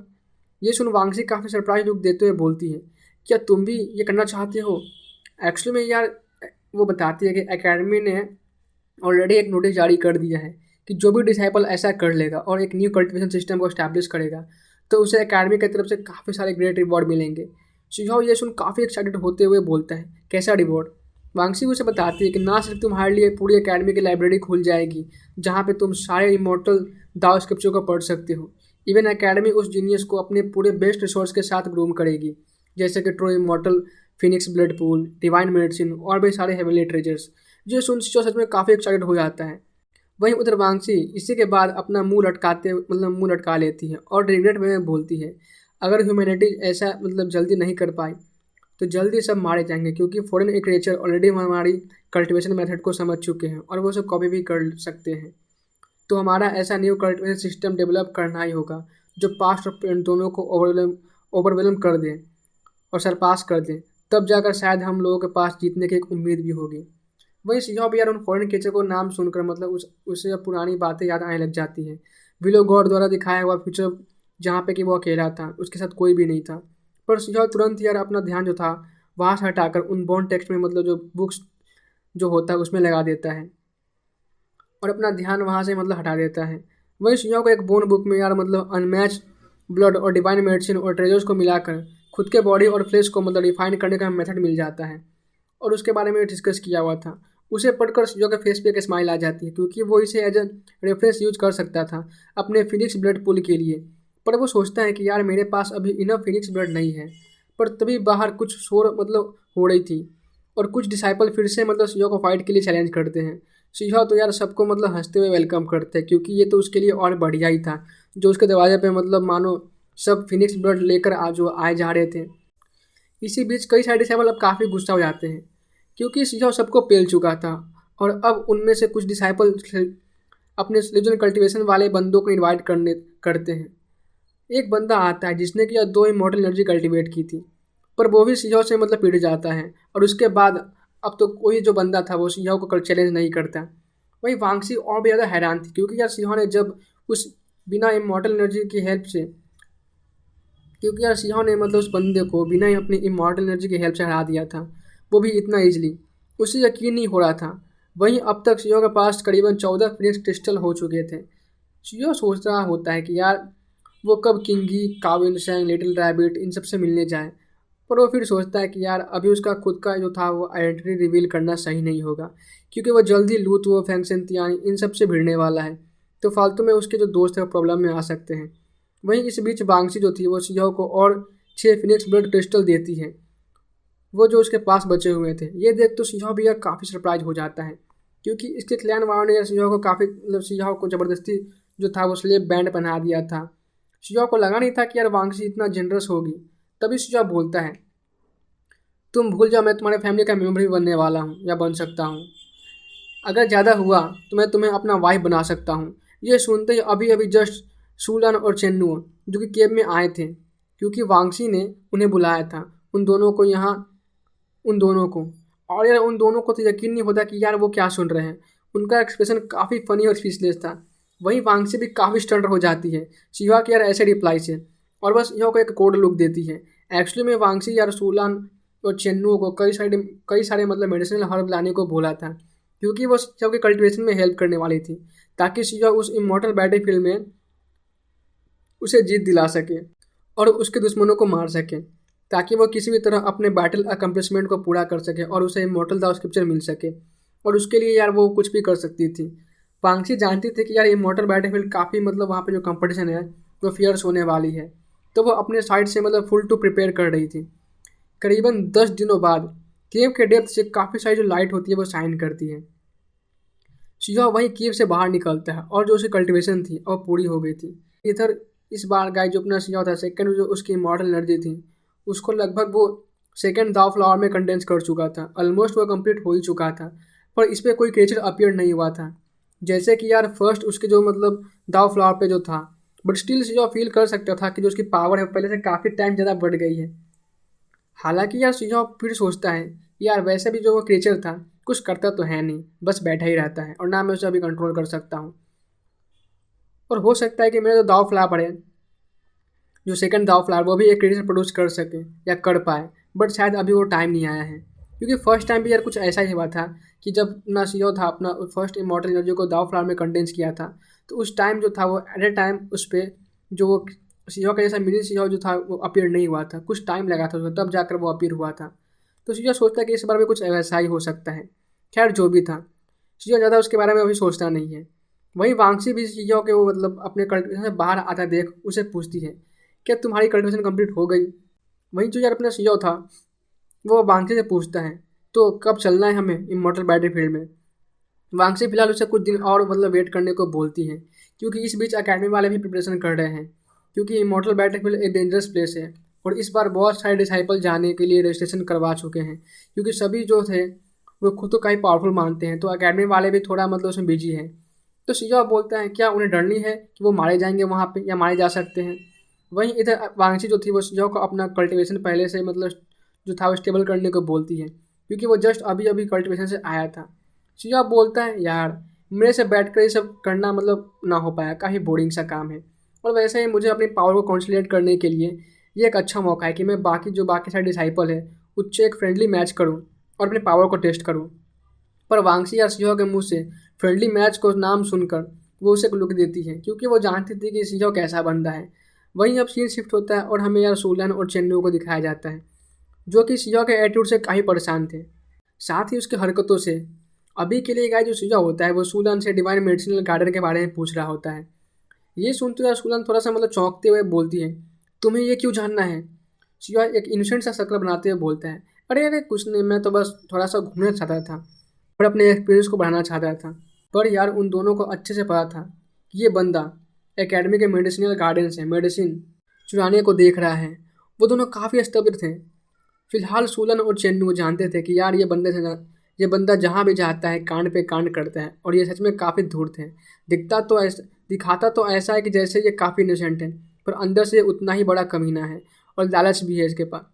Speaker 1: ये सुन वांगसी काफ़ी सरप्राइज लुक देते हुए बोलती है, क्या तुम भी ये करना चाहते हो। एक्चुअली में यार वो बताती है कि एकेडमी ने ऑलरेडी एक नोटिस जारी कर दिया है कि जो भी डिसाइपल ऐसा कर लेगा और एक न्यू कल्टिवेशन सिस्टम को इस्टेब्लिश करेगा तो उसे एकेडमी की तरफ से काफ़ी सारे ग्रेट रिवॉर्ड मिलेंगे। सुझाव ये सुन काफ़ी एक्साइटेड होते हुए बोलता है, कैसा रिवॉर्ड। वांगसी उसे बताती है कि ना सिर्फ तुम्हारे लिए पूरी एकेडमी की लाइब्रेरी खुल जाएगी जहाँ पे तुम सारे इमोर्टल दाव स्क्रिप्चर को पढ़ सकते हो। इवन एकेडमी उस जीनियस को अपने पूरे बेस्ट रिसोर्स के साथ ग्रूम करेगी, जैसे कि true immortal, Phoenix blood pool, divine medicine और भी सारे हेवनली ट्रेजर्स। जो सुन जो सच में काफ़ी एक्साइटेड हो जाता है। वहीं उधर वांगसी इसी के बाद अपना मुंह लटका लेती है और रिग्रेट में बोलती है, अगर ह्यूमैनिटी ऐसा मतलब जल्दी नहीं कर पाई तो जल्दी सब मारे जाएंगे, क्योंकि फॉरेन एक क्रिएचर ऑलरेडी हमारी कल्टिवेशन मेथड को समझ चुके हैं और वो सब कॉपी भी कर सकते हैं। तो हमारा ऐसा न्यू कल्टिवेशन सिस्टम डेवलप करना ही होगा जो पास्ट और प्रेजेंट दोनों को ओवरवेलम कर दे और सरपास कर दे, तब जाकर शायद हम लोगों के पास जीतने की एक उम्मीद भी होगी। वही सीजो भी यार उन फॉरेन क्रिएचर को नाम सुनकर मतलब उसे अब पुरानी बातें याद आने लग जाती हैं। विलो गॉड द्वारा दिखाया हुआ फ्यूचर जहाँ पे कि वो अकेला था, उसके साथ कोई भी नहीं था। पर सीजो तुरंत यार अपना ध्यान जो था वहाँ से हटाकर उन बॉन्ड टेक्स्ट में मतलब जो बुक्स जो होता है उसमें लगा देता है और अपना ध्यान वहाँ से मतलब हटा देता है। वही सीजो को एक बोन बुक में यार मतलब अनमैच ब्लड और डिवाइन मेडिसिन और ट्रेजर्स को मिलाकर खुद के बॉडी और फ्लेश को मतलब रिफाइन करने का मेथड मिल जाता है और उसके बारे में डिस्कस किया हुआ था। उसे पढ़कर सीजो के फेस पे एक स्माइल आ जाती है, क्योंकि वो इसे एज ए रेफरेंस यूज कर सकता था अपने फिनिक्स ब्लड पूल के लिए। पर वो सोचता है कि यार मेरे पास अभी इनफ फिनिक्स ब्लड नहीं है। पर तभी बाहर कुछ शोर मतलब हो रही थी और कुछ डिसाइपल फिर से मतलब सीजो को फाइट के लिए चैलेंज करते हैं। सीजो तो यार सबको मतलब हंसते हुए वेलकम करते हैं, क्योंकि ये तो उसके लिए और बढ़िया ही था जो उसके दरवाजे पे मतलब मानो सब फिनिक्स ब्लड लेकर आए जा रहे थे। इसी बीच कई सारे डिसाइपल अब काफ़ी गुस्सा हो जाते हैं, क्योंकि सीजो सबको पेल चुका था और अब उनमें से कुछ डिसाइपल अपने लेजेंड कल्टिवेशन वाले बंदों को इनवाइट करते हैं। एक बंदा आता है जिसने कि 2 इमॉर्टल एनर्जी कल्टिवेट की थी, पर वो भी सीजो से मतलब पिट जाता है और उसके बाद अब तो कोई जो बंदा था वो सीजो को चैलेंज नहीं करता। वही वांगसी और भी ज़्यादा हैरान थी, क्योंकि यार सीजो ने जब उस बिना इमॉर्टल एनर्जी की हेल्प से क्योंकि यार सीजो ने मतलब उस बंदे को बिना ही अपनी इमॉर्टल एनर्जी की हेल्प से हरा दिया था, वो भी इतना ईजिली। उसे यकीन नहीं हो रहा था। वहीं अब तक सीजो के पास करीबन 14 फिनिक्स क्रिस्टल हो चुके थे। सीजो सोच रहा होता है कि यार वो कब किंगी, काविन सैंग, लिटिल रैबिट इन सब से मिलने जाए। पर वो फिर सोचता है कि यार अभी उसका खुद का जो था वो आइडेंटिटी रिवील करना सही नहीं होगा, क्योंकि वो जल्दी लूत वो फैंगसेंतियान इन सब से भिड़ने वाला है, तो फालतू में उसके जो दोस्त हैं वो प्रॉब्लम में आ सकते हैं। वहीं इस बीच वांगसी जो थी वो सीजो को और 6 फिनिक्स ब्लड क्रिस्टल देती है, वो जो उसके पास बचे हुए थे। ये देख तो सीजो भी यार काफ़ी सरप्राइज हो जाता है, क्योंकि इसके क्लैन वालों ने यार सीजो को काफ़ी मतलब सीजो को ज़बरदस्ती जो था वो स्लेव बैंड पहना दिया था। सीजो को लगा नहीं था कि यार वांगसी इतना जनरस होगी। तभी सीजो बोलता है, तुम भूल जाओ मैं तुम्हारे फैमिली का मेम्बर भी बनने वाला हूँ या बन सकता हूँ। अगर ज़्यादा हुआ तो मैं तुम्हें अपना वाइफ बना सकता हूँ। ये सुनते ही अभी अभी जस्ट सुलन और चेन्नुओ जो कि केब में आए थे, क्योंकि वांगसी ने उन्हें बुलाया था उन दोनों को। और यार उन दोनों को तो यकीन नहीं होता कि यार वो क्या सुन रहे हैं। उनका एक्सप्रेशन काफ़ी फनी और स्पीचलेस था। वहीं वांगसी भी काफ़ी स्टंट हो जाती है शिवा के यार ऐसे रिप्लाई से, और बस यहाँ को एक कोड लुक देती है। एक्चुअली में वांगसी यार सुलान और चेन्नुओ को कई सारे मतलब मेडिसिनल हर्ब लाने को बोला था, क्योंकि वो शिवा के कल्टिवेशन में हेल्प करने वाली थी, ताकि शिवा उस इमॉर्टल बैटलफील्ड में उसे जीत दिला सके और उसके दुश्मनों को मार सके, ताकि वो किसी भी तरह अपने बैटल अकम्प्लिशमेंट को पूरा कर सके और उसे इमॉर्टल द स्क्रिप्चर मिल सके। और उसके लिए यार वो कुछ भी कर सकती थी। वांगसी जानती थी कि यार इमॉर्टल बैटलफील्ड काफ़ी मतलब वहाँ पे जो कंपटीशन है वो फियर्स होने वाली है, तो वो अपने साइड से मतलब फुल टू प्रिपेयर कर रही थी। करीबन 10 दिनों बाद केव के डेप्थ से काफ़ी सारी जो लाइट होती है वो शाइन करती है। शिवा वही केव से बाहर निकलता है और जो उसकी कल्टिवेशन थी वो पूरी हो गई थी। इधर इस बार गाय जो अपना शिवा था सेकंड जो उसकी इमॉर्टल एनर्जी थी उसको लगभग वो सेकंड दाव फ्लावर में कंडेंस कर चुका था। ऑलमोस्ट वो कंप्लीट हो ही चुका था, पर इस पर कोई क्रिएचर अपीयर नहीं हुआ था। जैसे कि यार फर्स्ट उसके जो मतलब दाव फ्लावर पे जो था, बट स्टिल शिवा फील कर सकता था कि जो उसकी पावर है पहले से काफ़ी टाइम ज़्यादा बढ़ गई है। हालांकि यार शिवा फिर सोचता है यार वैसे भी जो वो क्रिएचर था कुछ करता तो है नहीं, बस बैठा ही रहता है और ना मैं उसे अभी कंट्रोल कर सकता हूँ। और हो सकता है कि मेरा जो दाव फ्लावर है, जो सेकंड दाव फ्लावर, वो भी एक क्रिएचर प्रोड्यूस कर सके या कर पाए, बट शायद अभी वो टाइम नहीं आया है। क्योंकि फर्स्ट टाइम भी यार कुछ ऐसा ही हुआ था कि जब अपना सीओ था अपना फर्स्ट इमॉर्टल एनर्जी को दाव फ्लावर में कंडेंस किया था, तो उस टाइम जो था वो एट ए टाइम उस पर जो वो सीओ का जैसा मिनी सीओ जो था वो अपीयर नहीं हुआ था, कुछ टाइम लगा था उसको, तब जाकर वो अपीयर हुआ था। तो सीओ सोचता है कि इस बार में कुछ ऐसा ही हो सकता है। खैर जो भी था, सीओ ज़्यादा उसके बारे में अभी सोचता नहीं है। वहीं वांगसी भी सीओ के वो मतलब अपने कल्टिवेशन से बाहर आता देख उसे पूछती है क्या तुम्हारी कल्टिवेशन कंप्लीट हो गई। वहीं जो यार अपना सीओ था वो वांगसी से पूछता है तो कब चलना है हमें इमॉर्टल बैटलफील्ड में। वांगसी फिलहाल उसे कुछ दिन और मतलब वेट करने को बोलती है, क्योंकि इस बीच अकेडमी वाले भी प्रिपरेशन कर रहे हैं, क्योंकि इमॉर्टल बैटलफील्ड एक डेंजरस प्लेस है और इस बार बहुत सारे डिसाइपल जाने के लिए रजिस्ट्रेशन करवा चुके हैं, क्योंकि सभी जो थे वो खुद तो काफ़ी पावरफुल मानते हैं, तो अकेडमी वाले भी थोड़ा मतलब उसमें बिजी है। तो सीओ बोलता है क्या उन्हें डर नहीं है कि वो मारे जाएंगे वहाँ पे या मारे जा सकते हैं। वहीं इधर वांगची जो थी वो सीओ को अपना कल्टिवेशन पहले से मतलब जो था वो स्टेबल करने को बोलती है, क्योंकि वो जस्ट अभी अभी कल्टिवेशन से आया था। सीओ बोलता है यार मेरे से बैठ कर ये सब करना मतलब ना हो पाया, काफ़ी बोरिंग सा काम है, और वैसे ही मुझे अपनी पावर को कॉन्सोलिडेट करने के लिए ये एक अच्छा मौका है कि मैं बाकी सारे डिसाइपल है उससे एक फ्रेंडली मैच करूँ और अपने पावर को टेस्ट करूँ। पर वांगसी या सीओ के मुंह से फ्रेंडली मैच को नाम सुनकर वो उसे लुक देती है, क्योंकि वो जानती थी कि सीओ कैसा बंदा है। वहीं अब सीन शिफ्ट होता है और हमें यार सूलन और चेन्नू को दिखाया जाता है, जो कि सीओ के एटीट्यूड से काफ़ी परेशान थे, साथ ही उसकी हरकतों से। अभी के लिए गाय जो सीओ होता है वो सूलन से डिवाइन मेडिसिनल गार्डन के बारे में पूछ रहा होता है। ये सुनते हुए सूलन थोड़ा सा मतलब चौंकते हुए बोलती है तुम्हें ये क्यों जानना है। सीओ एक इनोसेंट सा शक्ल बनाते हुए बोलता है अरे अरे कुछ नहीं, मैं तो बस थोड़ा सा घूमना चाहता था और अपने एक्सपीरियंस को बढ़ाना चाहता था। पर यार उन दोनों को अच्छे से पता था कि ये बंदा एकेडमी के मेडिसिनल गार्डन से मेडिसिन चुराने को देख रहा है। वो दोनों काफ़ी स्तब्ध थे। फिलहाल सूलन और चेन्नू जानते थे कि यार ये बंदा जहाँ भी जाता है कांड पे कांड करता है, और ये सच में काफ़ी धूर्त है। दिखाता तो ऐसा है कि जैसे ये काफ़ी इनोसेंट है, पर अंदर से उतना ही बड़ा कमीना है और लालच भी है इसके पास।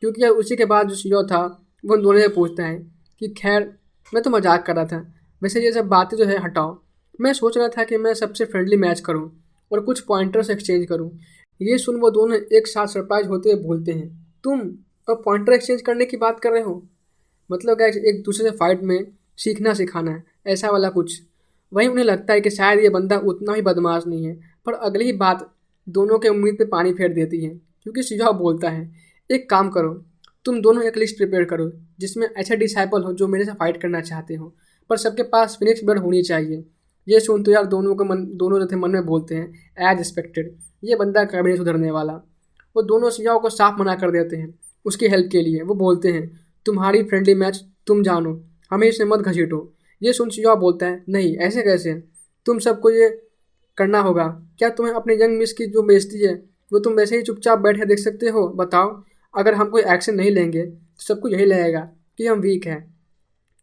Speaker 1: क्योंकि यार उसी के बाद जो सीओ था वो उन दोनों से पूछता है कि खैर मैं तो मजाक कर रहा था, वैसे ये सब बातें जो है हटाओ। मैं सोच रहा था कि मैं सबसे फ्रेंडली मैच करूं और कुछ पॉइंटर्स एक्सचेंज करूं। ये सुन वो दोनों एक साथ सरप्राइज होते हुए बोलते हैं तुम अब पॉइंटर एक्सचेंज करने की बात कर रहे हो, मतलब गाइस एक दूसरे से फाइट में सीखना सिखाना है ऐसा वाला कुछ। वहीं उन्हें लगता है कि शायद ये बंदा उतना ही बदमाश नहीं है, पर अगली ही बात दोनों के उम्मीद पे पानी फेर देती है, क्योंकि सीधा बोलता है एक काम करो, तुम दोनों एक लिस्ट प्रिपेयर करो जिसमें ऐसे डिसाइपल हो जो मेरे से फाइट करना चाहते हो, पर सबके पास फिनिक्स ब्लड होनी चाहिए। ये सुन तो यार दोनों जो थे मन में बोलते हैं एज एक्सपेक्टेड, ये बंदा कभी नहीं सुधरने वाला। वो दोनों सियाओं को साफ मना कर देते हैं उसकी हेल्प के लिए। वो बोलते हैं तुम्हारी फ्रेंडली मैच तुम जानो, हमें इसे मत घसीटो। ये सुन सियाओ बोलता है नहीं ऐसे कैसे, तुम सबको ये करना होगा। क्या तुम्हें अपने यंग मिस की जो बेइज्जती है वो तुम वैसे ही चुपचाप बैठे देख सकते हो? बताओ, अगर हम कोई एक्शन नहीं लेंगे तो सबको यही लगेगा कि हम वीक हैं।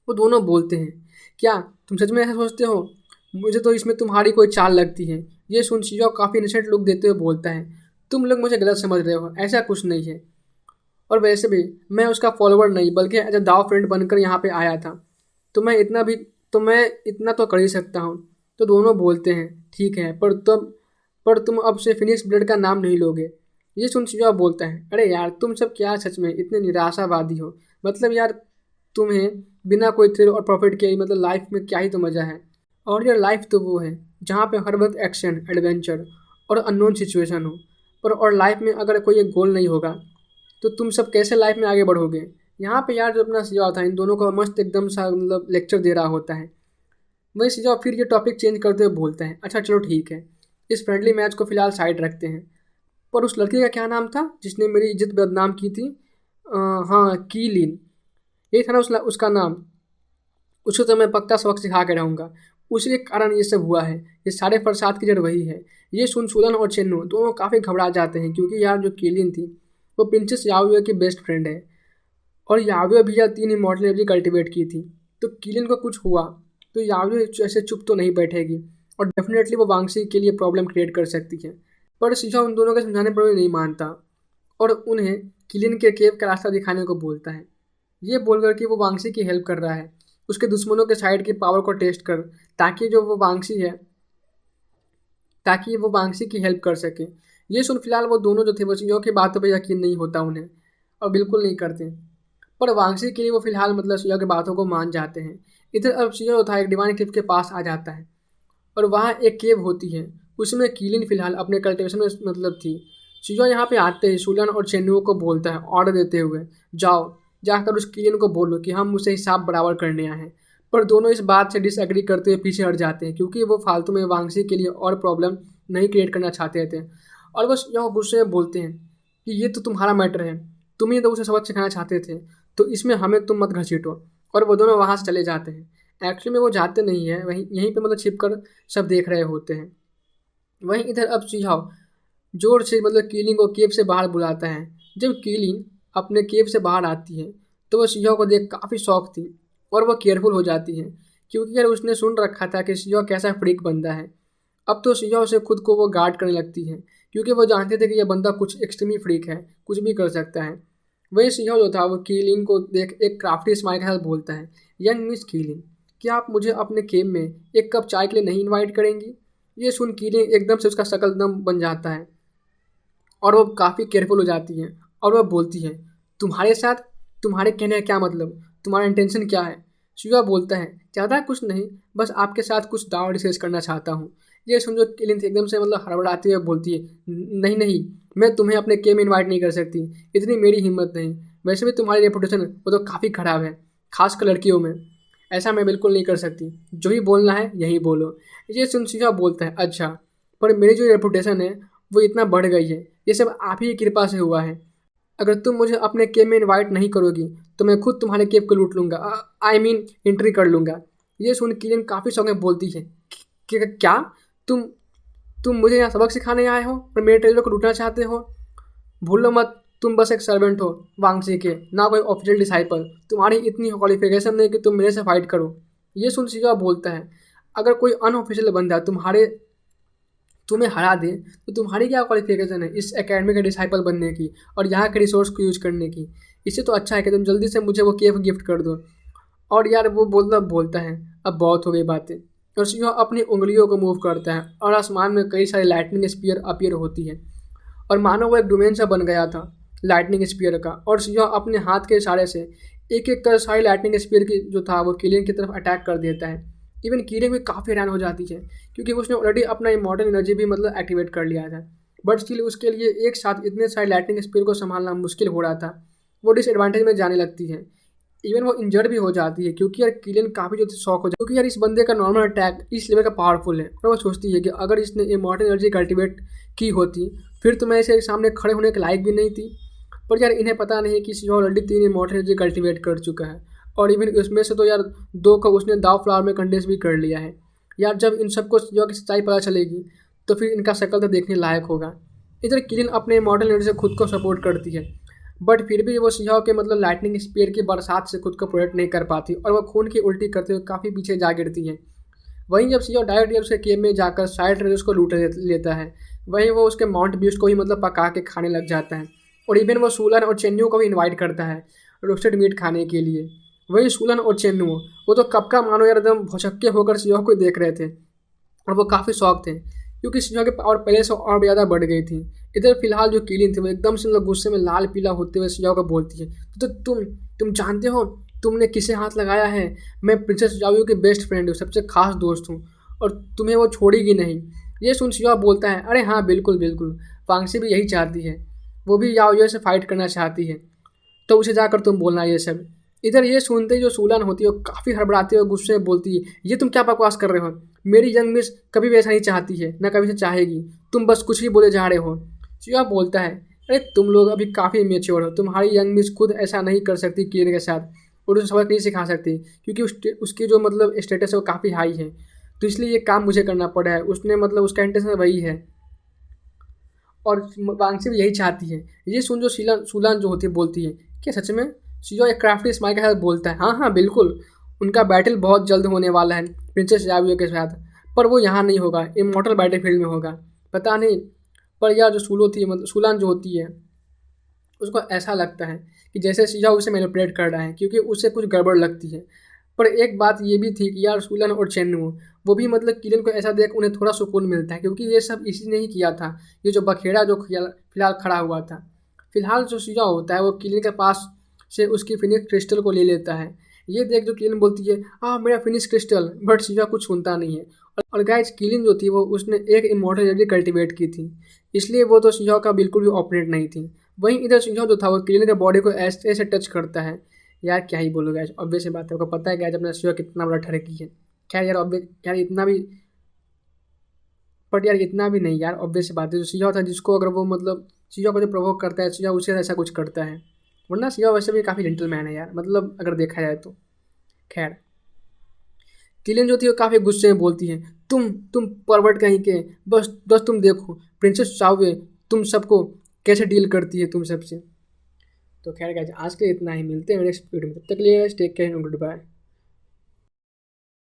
Speaker 1: वो दोनों बोलते हैं क्या तुम सच में ऐसा सोचते हो? मुझे तो इसमें तुम्हारी कोई चाल लगती है। ये सुन शियो काफ़ी इनोसेंट लुक देते हुए बोलता है तुम लोग मुझे गलत समझ रहे हो, ऐसा कुछ नहीं है। और वैसे भी मैं उसका फॉलोअर नहीं बल्कि एज अ दाव फ्रेंड बनकर यहाँ पे आया था, तो मैं इतना तो कर ही सकता हूँ। तो दोनों बोलते हैं ठीक है, पर तुम अब से फिनिक्स ब्लड का नाम नहीं लोगे। ये सुन शिवा बोलता है अरे यार तुम सब क्या सच में इतने निराशावादी हो, मतलब यार तुम्हें बिना कोई थ्रिल और प्रॉफिट के मतलब लाइफ में क्या ही तो मज़ा है। और यार लाइफ तो वो है जहाँ पे हर वक्त एक्शन एडवेंचर और अननोन सिचुएशन हो, पर और लाइफ में अगर कोई एक गोल नहीं होगा तो तुम सब कैसे लाइफ में आगे बढ़ोगे। यहाँ पे यार जो अपना शिवा था इन दोनों को मस्त एकदम सा मतलब लेक्चर दे रहा होता है। वही शिवा फिर ये टॉपिक चेंज करते हुए बोलता है अच्छा चलो ठीक है, इस फ्रेंडली मैच को फिलहाल साइड रखते हैं, पर उस लड़की का क्या नाम था जिसने मेरी इज्जत बदनाम की थी? हाँ कीलिन। यही था ना उसका नाम। उसको तो मैं पक्का सबक सिखा के रहूँगा। उसी के कारण ये सब हुआ है। ये सारे फसाद की जड़ वही है। ये सुन सूलन और चेन्नू दोनों काफ़ी घबरा जाते हैं, क्योंकि यार जो किलिन थी वो प्रिंसेस याओयो की बेस्ट फ्रेंड है, और याओयो भी यार 3 इमॉर्टल एनर्जी कल्टिवेट की थी। तो किलिन को कुछ हुआ तो याओयो ऐसे चुप तो नहीं बैठेगी, और डेफिनेटली वो वांगसी के लिए प्रॉब्लम क्रिएट कर सकती है। पर शिजा उन दोनों के समझाने पर भी नहीं मानता, और उन्हें किलिन के केव का रास्ता दिखाने को बोलता है, ये बोलकर कि वो वांगसी की हेल्प कर रहा है उसके दुश्मनों के साइड की पावर को टेस्ट कर, ताकि जो वो वांगसी है ताकि वो वांगसी की हेल्प कर सके। ये सुन फिलहाल वो दोनों जो थे वो शिजा की बातों पर यकीन नहीं होता उन्हें, और बिल्कुल नहीं करते। पर वांगसी के लिए वो फिलहाल मतलब शिजा की बातों को मान जाते हैं। इधर अब शिजा होता है एक डिवाइन क्लिफ के पास आ जाता है, और वहाँ एक केव होती है। उसमें कीलिन फिलहाल अपने कल्टिवेशन में मतलब थी। शिजा यहाँ पे आते ही सुलन और चेन्नुओं को बोलता है ऑर्डर देते हुए, जाओ जाकर उस कीलिन को बोलो कि हम उसे हिसाब बराबर करने आए हैं। पर दोनों इस बात से डिसएग्री करते हुए पीछे हट जाते हैं, क्योंकि वो फालतू में वांगसी के लिए और प्रॉब्लम नहीं क्रिएट करना चाहते थे। और बस यहाँ गुस्से में बोलते हैं कि ये तो तुम्हारा मैटर है, तुम ही तो उसे सबक सिखाना चाहते थे, तो इसमें हमें तुम मत घसीटो। और वो दोनों वहाँ से चले जाते हैं। एक्चुअली में वो जाते नहीं है, वहीं यहीं पे मतलब छिप कर सब देख रहे होते हैं। वहीं इधर अब सुझाव जोर से मतलब कीलिंग को केव से बाहर बुलाता है। जब कीलिंग अपने केव से बाहर आती है तो वह सिंह को देख काफ़ी शौक थी, और वह केयरफुल हो जाती है, क्योंकि यार उसने सुन रखा था कि सिंह कैसा फ्रीक बंदा है। अब तो सिंह से खुद को वो गार्ड करने लगती है, क्योंकि वो जानते थे कि यह बंदा कुछ एक्सट्रीमली फ्रीक है, कुछ भी कर सकता है। वही सिंह जो था वो कीलिंग को देख एक क्राफ्टी स्माइल के साथ बोलता है, यंग मिस कीलिंग, क्या आप मुझे अपने केव में एक कप चाय के लिए नहीं इन्वाइट करेंगी? ये सुन कीलिंग एकदम से उसका शकल दम बन जाता है, और वो काफ़ी केयरफुल हो जाती है, और वह बोलती है, तुम्हारे साथ? तुम्हारे कहने का क्या मतलब? तुम्हारा इंटेंशन क्या है? शिवा बोलता है, ज़्यादा कुछ नहीं, बस आपके साथ कुछ दाव डिस्कस करना चाहता हूँ। ये सुन जो किलिन एकदम से मतलब हड़बड़ाती हुए बोलती है, नहीं नहीं, मैं तुम्हें अपने केम इन्वाइट नहीं कर सकती, इतनी मेरी हिम्मत नहीं। वैसे भी तुम्हारी रेपुटेशन वो तो काफ़ी ख़राब है, खासकर लड़कियों में। ऐसा मैं बिल्कुल नहीं कर सकती, जो ही बोलना है यही बोलो। ये सुन शिवा बोलता है, अच्छा, पर मेरी जो रेपुटेशन है वो इतना बढ़ गई है, ये सब आप ही की कृपा से हुआ है। अगर तुम मुझे अपने केव में इनवाइट नहीं करोगी तो मैं खुद तुम्हारे केव को लूट लूँगा, आई मीन एंट्री कर लूँगा। ये सुन किलिन काफ़ी शौक में बोलती है, क्या तुम तुम मुझे यहाँ सबक सिखाने आए हो और मेरे ट्रेजर को लूटना चाहते हो? भूलो मत, तुम बस एक सर्वेंट हो वांगसी के, ना कोई ऑफिशियल डिसाइपल। तुम्हारी इतनी क्वालिफिकेशन नहीं कि तुम मेरे से फाइट करो। ये सुन शिवा बोलता है, अगर कोई अनऑफिशियल बंदा तुम्हें हरा दे तो तुम्हारी क्या क्वालिफिकेशन है इस एकेडमी के डिसाइपल बनने की और यहाँ के रिसोर्स को यूज करने की? इससे तो अच्छा है कि तुम जल्दी से मुझे वो केव गिफ्ट कर दो। और यार वो बोलता है, अब बहुत हो गई बातें। और सिंह अपनी उंगलियों को मूव करता है और आसमान में कई सारी लाइटनिंग स्पीयर अपीयर होती है, और मानो वो एक डोमेन सा बन गया था लाइटनिंग स्पीयर का। और सिंह अपने हाथ के इशारे से एक एक कर सारी लाइटनिंग स्पीयर की जो था वो किलिंग की तरफ अटैक कर देता है। इवन किलिंग भी काफ़ी हैरान हो जाती है, क्योंकि उसने ऑलरेडी अपना इमॉर्टल एनर्जी भी मतलब एक्टिवेट कर लिया था, बट स्टिल उसके लिए एक साथ इतने सारे लाइटनिंग स्पीयर को संभालना मुश्किल हो रहा था। वो डिसएडवांटेज में जाने लगती है, इवन वो इंजर्ड भी हो जाती है, क्योंकि यार किलियन काफ़ी जो शौक हो जाए, क्योंकि यार इस बंदे का नॉर्मल अटैक इस लेवल का पावरफुल है। और वो सोचती है कि अगर इसने इमॉर्टल एनर्जी कल्टिवेट की होती फिर तो मैं इसे सामने खड़े होने के लायक भी नहीं थी। पर यार इन्हें पता नहीं कि जो ऑलरेडी 3 इमॉर्टल एनर्जी कल्टिवेट कर चुका है, और इवन उसमें से तो यार 2 को उसने दाव फ्लावर में कंडेंस भी कर लिया है। यार जब इन सबको जो की सच्चाई पता चलेगी तो फिर इनका शक्ल तो देखने लायक होगा। इधर किलियन अपने इमॉर्टल एनर्जी से खुद को सपोर्ट करती है, बट फिर भी वो सिंह के मतलब लाइटनिंग स्पीयर की बरसात से खुद को प्रोटेक्ट नहीं कर पाती, और वह खून की उल्टी करते हुए काफ़ी पीछे जा गिरती है। वहीं जब सिंह डायरेक्ट उसके केव में जाकर साइड ट्रेजर्स को लूट लेता है, वहीं वो उसके माउंट बीस्ट को ही मतलब पका के खाने लग जाता है, और इवन वो सूलन और चेन्नू को भी इन्वाइट करता है रोस्टेड मीट खाने के लिए। वही सूलन और चेन्नू वो तो कब का मानो यार एकदम भौचक्के होकर सिंह को देख रहे थे, और वो काफ़ी शौक थे, क्योंकि सिंह की पावर पहले से और ज़्यादा बढ़ गई थी। इधर फिलहाल जो किलिन थी वो एकदम से मतलब गुस्से में लाल पीला होते हुए सिंह को बोलती है, तो तुम जानते हो तुमने किसे हाथ लगाया है? मैं प्रिंसेस याओयो की बेस्ट फ्रेंड हूँ, सबसे खास दोस्त हूँ, और तुम्हें वो छोड़ेगी नहीं। ये सुन सिंह बोलता है, अरे हाँ बिल्कुल बिल्कुल, वांगसी भी यही चाहती है, वो भी याओयो से फाइट करना चाहती है, तो उसे जाकर तुम बोलना ये सब। इधर ये सुनते ही जो सूलन होती है वो काफ़ी हड़बड़ाती हुए गुस्से में बोलती है, ये तुम क्या बकवास कर रहे हो? मेरी यंग मिस कभी भी ऐसा नहीं चाहती है, ना कभी से चाहेगी, तुम बस कुछ ही बोले जा रहे हो। शिवा बोलता है, अरे तुम लोग अभी काफ़ी मेच्योर हो, तुम्हारी यंग मिस खुद ऐसा नहीं कर सकती किलियन के साथ, और उसे सबक नहीं सिखा सकती, क्योंकि उसकी जो मतलब स्टेटस है वो काफ़ी हाई है। तो इसलिए ये काम मुझे करना पड़ा है। उसने मतलब उसका इंटेंशन वही है और वांगसी भी यही चाहती है। ये सुन जो सुलान जो होती है बोलती है, क्या सच में? शिजो एक क्राफ्टी स्माइल के साथ बोलता है, हाँ हाँ बिल्कुल, उनका बैटल बहुत जल्द होने वाला है प्रिंसेस यावियो के साथ, पर वो यहाँ नहीं होगा, इमॉर्टल बैटलफील्ड में होगा। पता नहीं, पर यार जो सूलो थी मतलब सुलान जो होती है, उसको ऐसा लगता है कि जैसे शिजा उसे मैनिपुलेट कर रहा है, क्योंकि उसे कुछ गड़बड़ लगती है। पर एक बात ये भी थी कि यार सुलन और चेन्नू वो भी मतलब किलन को ऐसा देख उन्हें थोड़ा सुकून मिलता है, क्योंकि ये सब इसी ने ही किया था। ये जो बखेड़ा जो फिलहाल खड़ा हुआ था, फिलहाल जो शिजा होता है वो किलन के पास से उसकी फिनिक्स क्रिस्टल को ले लेता है। ये देख जो किलन बोलती है, मेरा फिनिक्स क्रिस्टल, बट शिजा कुछ सुनता नहीं है। और गाइस किलिन जो थी वो उसने एक इमॉर्टल एनर्जी कल्टिवेट की थी, इसलिए वो तो शिजा का बिल्कुल भी ऑपोनेंट नहीं थी। वहीं इधर शिजा जो था वो किलिन के बॉडी को ऐसे ऐसे टच करता है। यार क्या ही बोलो गैस, ऑब्वियस बात है, आपको पता है गैस अपना शिजा कितना बड़ा ठरकी है। खैर यार ऑब्वियस यार इतना भी, बट यार इतना भी नहीं यार, ऑब्वियस बात है। जो शिजा था जिसको अगर वो मतलब शिजा को जो प्रोवोक करता है, शिजा उसे ऐसा कुछ करता है। वरना शिजा वैसे भी काफ़ी जेंटलमैन है यार, मतलब अगर देखा जाए तो। खैर किलिन जो थी वो काफ़ी गुस्से में बोलती है, तुम परवर्ट कहीं के, बस बस तुम देखो प्रिंसेस चावे तुम सबको कैसे डील करती है तुम सबसे। तो खैर गाइस आज के लिए इतना ही, मिलते हैं नेक्स्ट वीडियो में, तब तक के लिए take care and good bye.